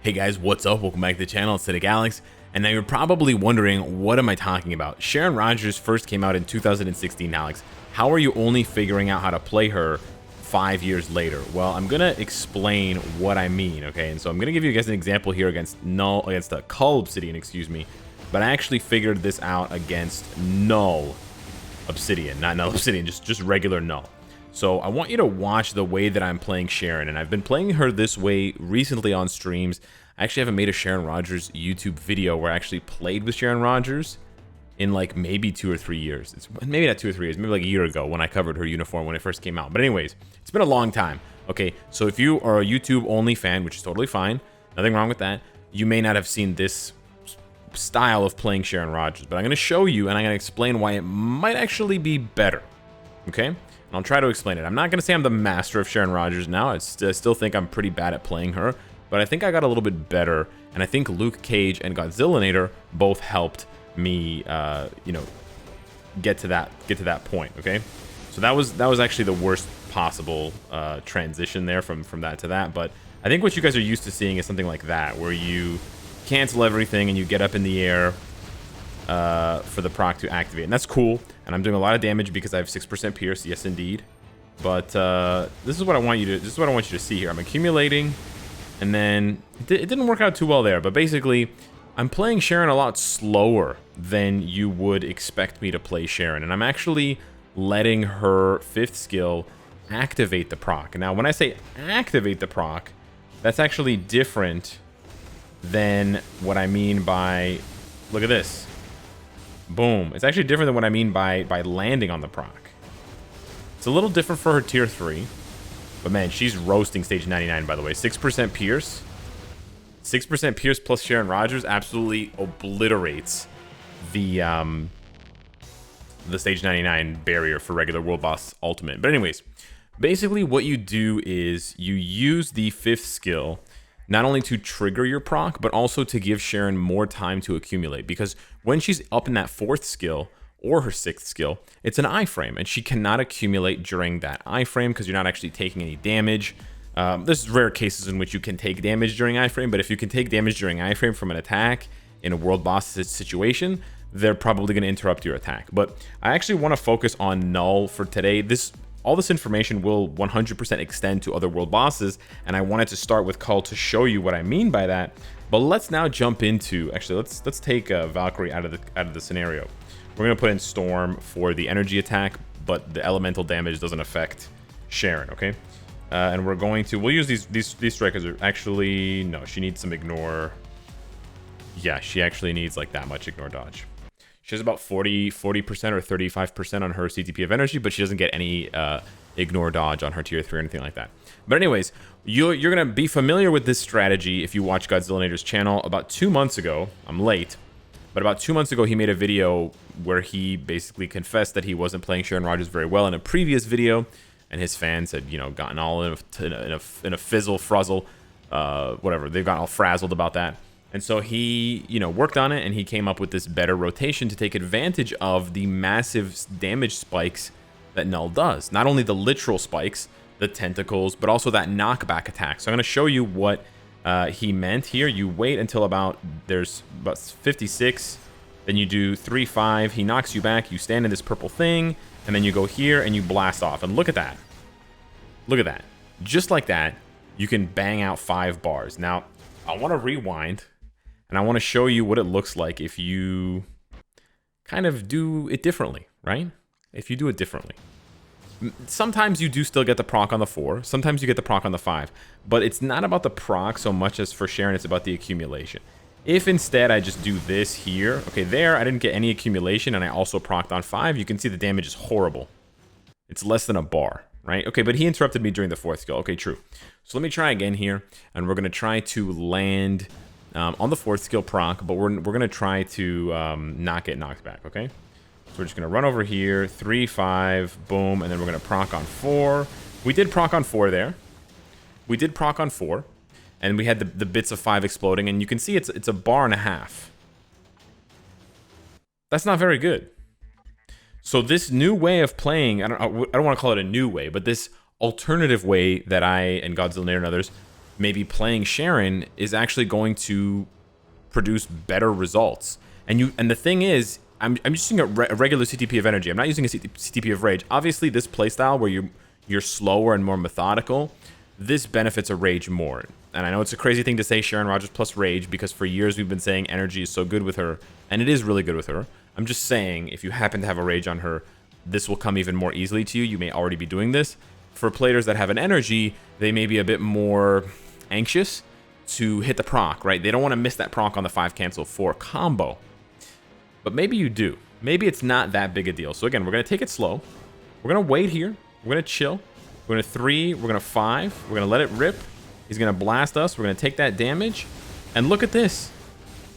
Hey guys, what's up? Welcome back to the channel. It's Cynicalex, and now you're probably wondering, what am I talking about? Sharon Rogers first came out in 2016, Alex. How are you only figuring out how to play her 5 years later? Well, I'm gonna explain what I mean, okay? And so I'm gonna give you guys an example here against Cull Obsidian, excuse me. But I actually figured this out against Null Obsidian, not Null Obsidian, just regular Null. So I want you to watch the way that I'm playing Sharon, and I've been playing her this way recently on streams. I actually haven't made a Sharon Rogers YouTube video where I actually played with Sharon Rogers in like maybe 2 or 3 years. It's maybe not 2 or 3 years, maybe like a year ago when I covered her uniform when it first came out. But anyways, it's been a long time. Okay, so if you are a YouTube only fan, which is totally fine, nothing wrong with that, you may not have seen this style of playing Sharon Rogers, but I'm going to show you and I'm going to explain why it might actually be better. Okay? And I'll try to explain it. I'm not going to say I'm the master of Sharon Rogers now. I still think I'm pretty bad at playing her, but I think I got a little bit better, and I think Luke Cage and Godzillinator both helped me, you know, get to that point. Okay, so that was actually the worst possible transition there from that to that. But I think what you guys are used to seeing is something like that, where you cancel everything and you get up in the air for the proc to activate, and that's cool. And I'm doing a lot of damage because I have 6% pierce. Yes, indeed. But this is what I want you to see here. I'm accumulating, and then it didn't work out too well there. But basically, I'm playing Sharon a lot slower than you would expect me to play Sharon, and I'm actually letting her 5th skill activate the proc. Now, when I say activate the proc, that's actually different than what I mean by, look at this. Boom. It's actually different than what I mean by landing on the proc. It's a little different for her tier 3. But man, she's roasting stage 99, by the way. 6% pierce. 6% pierce plus Sharon Rogers absolutely obliterates the stage 99 barrier for regular World Boss Ultimate. But anyways, basically what you do is you use the 5th skill not only to trigger your proc, but also to give Sharon more time to accumulate. Because when she's up in that 4th skill, or her 6th skill, it's an iframe, and she cannot accumulate during that iframe because you're not actually taking any damage. There's rare cases in which you can take damage during iframe, but if you can take damage during iframe from an attack in a world boss situation, they're probably going to interrupt your attack. But I actually want to focus on Null for today. All this information will 100% extend to other world bosses, and I wanted to start with Cull to show you what I mean by that. But let's now jump into, actually, let's take Valkyrie out of the scenario. We're gonna put in Storm for the energy attack, but the elemental damage doesn't affect Sharon. Okay, and we'll use these strikers. Are actually, no, she needs some ignore. Yeah, she actually needs like that much ignore dodge. She has about 40% or 35% on her CTP of energy, but she doesn't get any ignore dodge on her tier 3 or anything like that. But anyways, you're going to be familiar with this strategy if you watch Godzillinator's channel. About 2 months ago, I'm late, but about 2 months ago, he made a video where he basically confessed that he wasn't playing Sharon Rogers very well in a previous video, and his fans had, you know, gotten all in a fizzle, frizzle, whatever. They've gotten all frazzled about that. And so he, you know, worked on it, and he came up with this better rotation to take advantage of the massive damage spikes that Null does. Not only the literal spikes, the tentacles, but also that knockback attack. So I'm going to show you what he meant here. You wait until there's about 56, then you do 3-5. He knocks you back. You stand in this purple thing, and then you go here and you blast off. And look at that. Look at that. Just like that, you can bang out 5 bars. Now, I want to rewind. And I want to show you what it looks like if you kind of do it differently, right? If you do it differently. Sometimes you do still get the proc on the 4. Sometimes you get the proc on the 5. But it's not about the proc so much as for Sharon, it's about the accumulation. If instead I just do this here, okay, there I didn't get any accumulation and I also procced on 5, you can see the damage is horrible. It's less than a bar, right? Okay, but he interrupted me during the 4th skill. Okay, true. So let me try again here, and we're going to try to land on the 4th skill proc, but we're going to try to not get knocked back, okay? So we're just going to run over here, 3-5, boom, and then we're going to proc on 4. We did proc on 4 there. We did proc on 4, and we had the bits of 5 exploding, and you can see it's a bar and a half. That's not very good. So this new way of playing, I don't want to call it a new way, but this alternative way that I and Godzilla and others maybe playing Sharon is actually going to produce better results. And the thing is, I'm just using a regular CTP of energy. I'm not using a CTP of rage. Obviously, this playstyle where you're slower and more methodical, this benefits a rage more. And I know it's a crazy thing to say Sharon Rogers plus rage, because for years we've been saying energy is so good with her, and it is really good with her. I'm just saying, if you happen to have a rage on her, this will come even more easily to you. You may already be doing this. For players that have an energy, they may be a bit more anxious to hit the proc, right? They don't want to miss that proc on the 5 cancel 4 combo. But maybe you do. Maybe it's not that big a deal. So again, we're going to take it slow. We're going to wait here. We're going to chill. We're going to 3. We're going to 5. We're going to let it rip. He's going to blast us. We're going to take that damage. And look at this.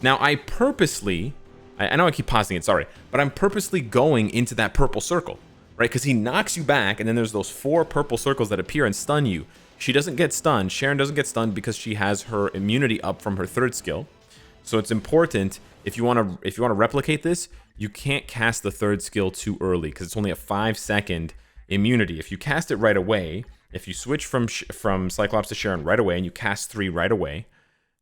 Now, I purposely... I know I keep pausing it, sorry. But I'm purposely going into that purple circle, right? Because he knocks you back, and then there's those 4 purple circles that appear and stun you. She doesn't get stunned. Sharon doesn't get stunned because she has her immunity up from her 3rd skill. So it's important, if you want to replicate this, you can't cast the 3rd skill too early, because it's only a 5-second immunity. If you cast it right away, if you switch from Cyclops to Sharon right away and you cast 3 right away,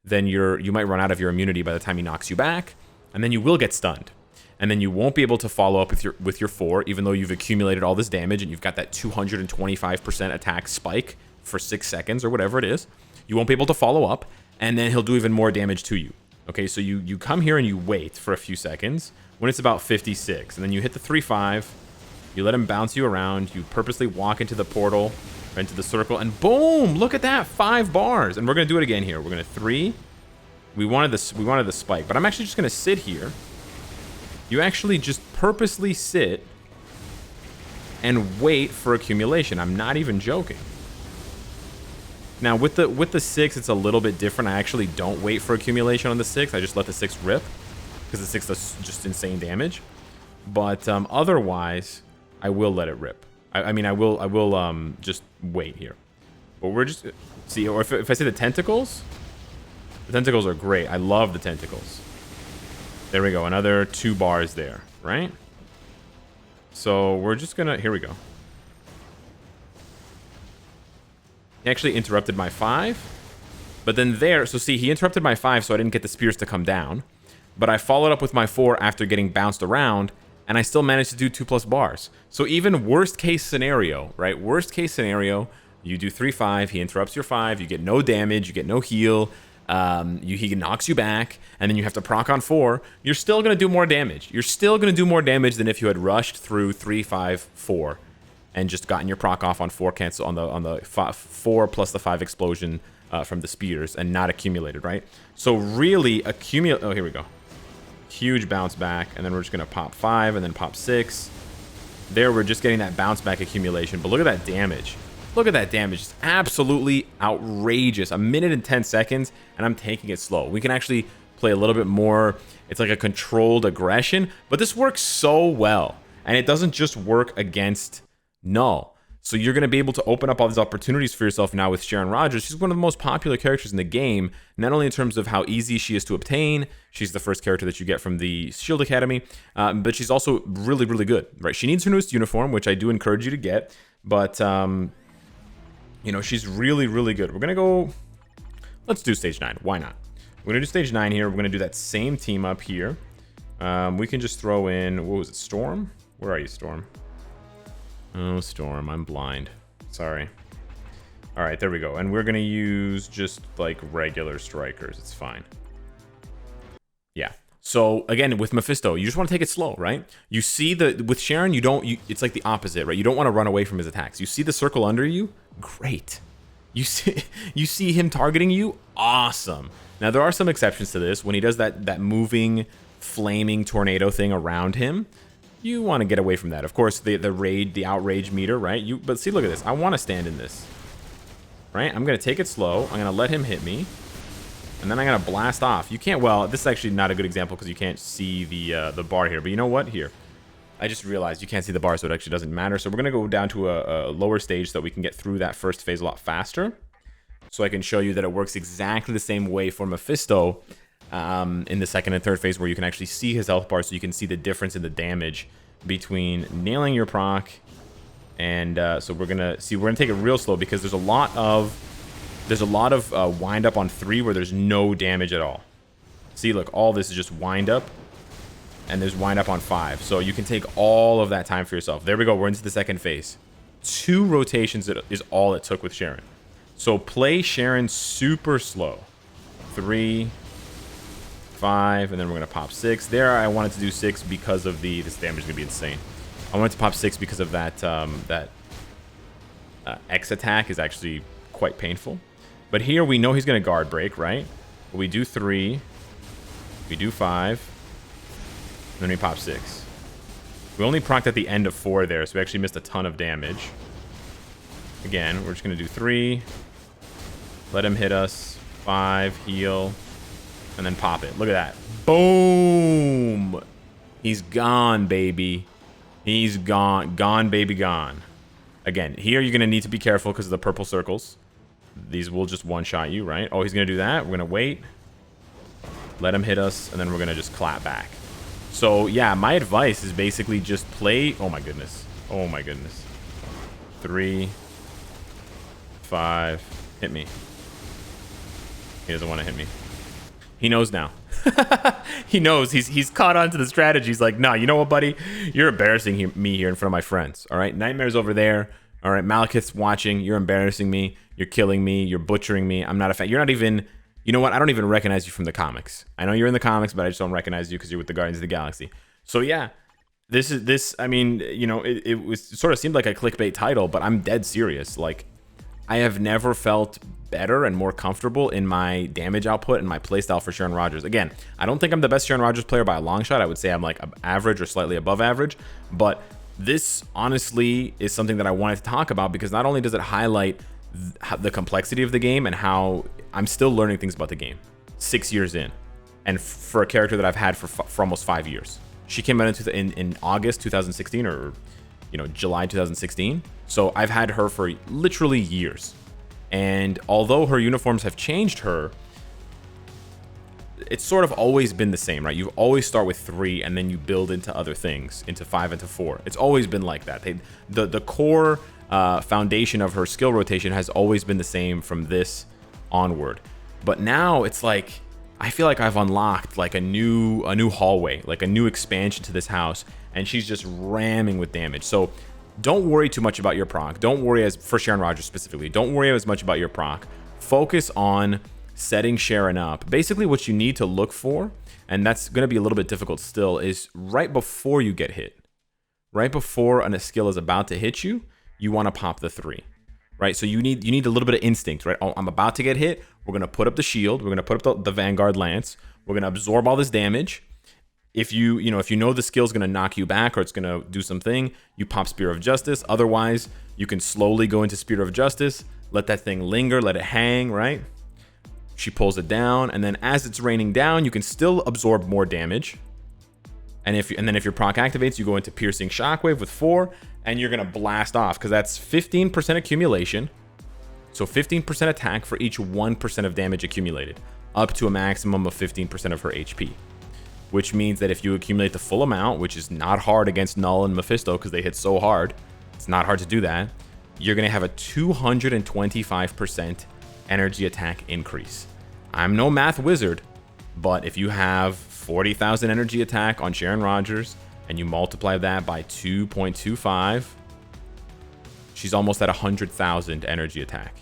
then you might run out of your immunity by the time he knocks you back, and then you will get stunned. And then you won't be able to follow up with your 4, even though you've accumulated all this damage and you've got that 225% attack spike for 6 seconds or whatever it is. You won't be able to follow up, and then he'll do even more damage to you. Okay, so you come here and you wait for a few seconds when it's about 56, and then you hit the 3-5, you let him bounce you around, you purposely walk into the portal, or into the circle, and boom! Look at that, 5 bars! And we're gonna do it again here. We're gonna 3. We wanted the spike, but I'm actually just gonna sit here. You actually just purposely sit and wait for accumulation. I'm not even joking. Now with the 6, it's a little bit different. I actually don't wait for accumulation on the 6. I just let the 6 rip, because the 6 does just insane damage. But otherwise, I will let it rip. I mean, I will just wait here. But we're just see, or if I say the tentacles are great. I love the tentacles. There we go. Another 2 bars there, right? So we're just gonna, here we go. He actually interrupted my 5, but then there, so see, he interrupted my 5, so I didn't get the spears to come down, but I followed up with my 4 after getting bounced around, and I still managed to do 2+ bars. So even worst case scenario, right? Worst case scenario, you do 3-5, he interrupts your 5, you get no damage, you get no heal, he knocks you back, and then you have to proc on 4. You're still gonna do more damage. You're still gonna do more damage than if you had rushed through 3-5-4. And just gotten your proc off on 4 cancel on the 4 plus the 5 explosion from the spears and not accumulated, right? So really accumulate. Oh, here we go. Huge bounce back, and then we're just gonna pop 5 and then pop 6. There, we're just getting that bounce back accumulation. But look at that damage. Look at that damage. It's absolutely outrageous. 1 minute and 10 seconds, and I'm taking it slow. We can actually play a little bit more. It's like a controlled aggression, but this works so well, and it doesn't just work against Null. So you're going to be able to open up all these opportunities for yourself now with Sharon Rogers. She's one of the most popular characters in the game, not only in terms of how easy she is to obtain. She's the first character that you get from the Shield Academy, but she's also really, really good, right? She needs her newest uniform, which I do encourage you to get, but, you know, she's really, really good. We're going to go, let's do stage 9. Why not? We're going to do stage 9 here. We're going to do that same team up here. We can just throw in, what was it, Storm? Where are you, Storm? Oh, Storm, I'm blind. Sorry. All right, there we go. And we're going to use just like regular strikers. It's fine. Yeah. So again, with Mephisto, you just want to take it slow, right? You see with Sharon, it's like the opposite, right? You don't want to run away from his attacks. You see the circle under you? Great. You see him targeting you? Awesome. Now, there are some exceptions to this. When he does that moving, flaming tornado thing around him, you want to get away from that. Of course, the outrage meter, right? But see, look at this. I want to stand in this, right? I'm going to take it slow. I'm going to let him hit me, and then I'm going to blast off. You can't, well, this is actually not a good example because you can't see the bar here. But you know what? Here, I just realized you can't see the bar, so it actually doesn't matter. So we're going to go down to a lower stage so that we can get through that first phase a lot faster. So I can show you that it works exactly the same way for Mephisto in the second and third phase, where you can actually see his health bar, so you can see the difference in the damage between nailing your proc and so we're gonna take it real slow because there's a lot of There's a lot of wind up on 3 where there's no damage at all. See, look, all this is just wind up, and there's wind up on 5. So you can take all of that time for yourself. There we go. We're into the second phase. 2 rotations is all it took with Sharon. So play Sharon super slow. 3, 5, and then we're going to pop 6. There, I wanted to do 6 because of this damage is going to be insane. I wanted to pop 6 because of that, X attack is actually quite painful. But here we know he's going to guard break, right? But we do 3. We do 5. And then we pop 6. We only procced at the end of 4 there, so we actually missed a ton of damage. Again, we're just going to do 3. Let him hit us. 5, heal. And then pop it. Look at that. Boom! He's gone, baby. He's gone. Gone, baby, gone. Again, here you're going to need to be careful because of the purple circles. These will just one-shot you, right? Oh, he's going to do that. We're going to wait. Let him hit us, and then we're going to just clap back. So, yeah, my advice is basically just play... Oh, my goodness. Oh, my goodness. 3, 5. Hit me. He doesn't want to hit me. He knows now. He knows. He's caught on to the strategy. He's like, nah, you know what, buddy? You're embarrassing me here in front of my friends. All right? Nightmare's over there. All right? Malekith's watching. You're embarrassing me. You're killing me. You're butchering me. I'm not a fan. You're not even... You know what? I don't even recognize you from the comics. I know you're in the comics, but I just don't recognize you because you're with the Guardians of the Galaxy. So, yeah. I mean, you know, it sort of seemed like a clickbait title, but I'm dead serious. Like, I have never felt better and more comfortable in my damage output and my playstyle for Sharon Rogers. Again, I don't think I'm the best Sharon Rogers player by a long shot. I would say I'm like average or slightly above average. But this honestly is something that I wanted to talk about because not only does it highlight the complexity of the game and how I'm still learning things about the game 6 years in, and for a character that I've had for almost 5 years. She came out in August 2016 or July 2016. So I've had her for literally years. And although her uniforms have changed her, it's sort of always been the same, right? You always start with 3 and then you build into other things, into 5, into 4. It's always been like that. The core foundation of her skill rotation has always been the same from this onward. But now it's like, I feel like I've unlocked like a new hallway, like a new expansion to this house, and she's just ramming with damage. So don't worry too much about your proc. Don't worry, for Sharon Rogers specifically, don't worry as much about your proc. Focus on setting Sharon up. Basically what you need to look for, and that's going to be a little bit difficult still, is right before you get hit. Right before a skill is about to hit you, you want to pop the 3. Right? So you need a little bit of instinct, right? Oh, I'm about to get hit. We're going to put up the shield. We're going to put up the Vanguard Lance. We're going to absorb all this damage. If you know the skill's going to knock you back or it's going to do something, you pop Spear of Justice. Otherwise, you can slowly go into Spear of Justice, let that thing linger, let it hang, right? She pulls it down, and then as it's raining down, you can still absorb more damage. And then if your proc activates, you go into Piercing Shockwave with 4, and you're going to blast off because that's 15% accumulation. So 15% attack for each 1% of damage accumulated, up to a maximum of 15% of her HP. Which means that if you accumulate the full amount, which is not hard against Null and Mephisto because they hit so hard, it's not hard to do that, you're going to have a 225% energy attack increase. I'm no math wizard, but if you have 40,000 energy attack on Sharon Rogers and you multiply that by 2.25, she's almost at 100,000 energy attack.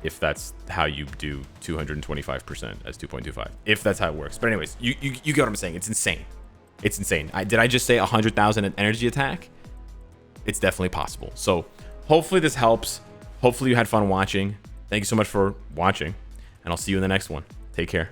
If that's how you do 225% as 2.25. If that's how it works. But anyways, you get what I'm saying. It's insane. It's insane. Did I just say 100,000 energy attack? It's definitely possible. So hopefully this helps. Hopefully you had fun watching. Thank you so much for watching. And I'll see you in the next one. Take care.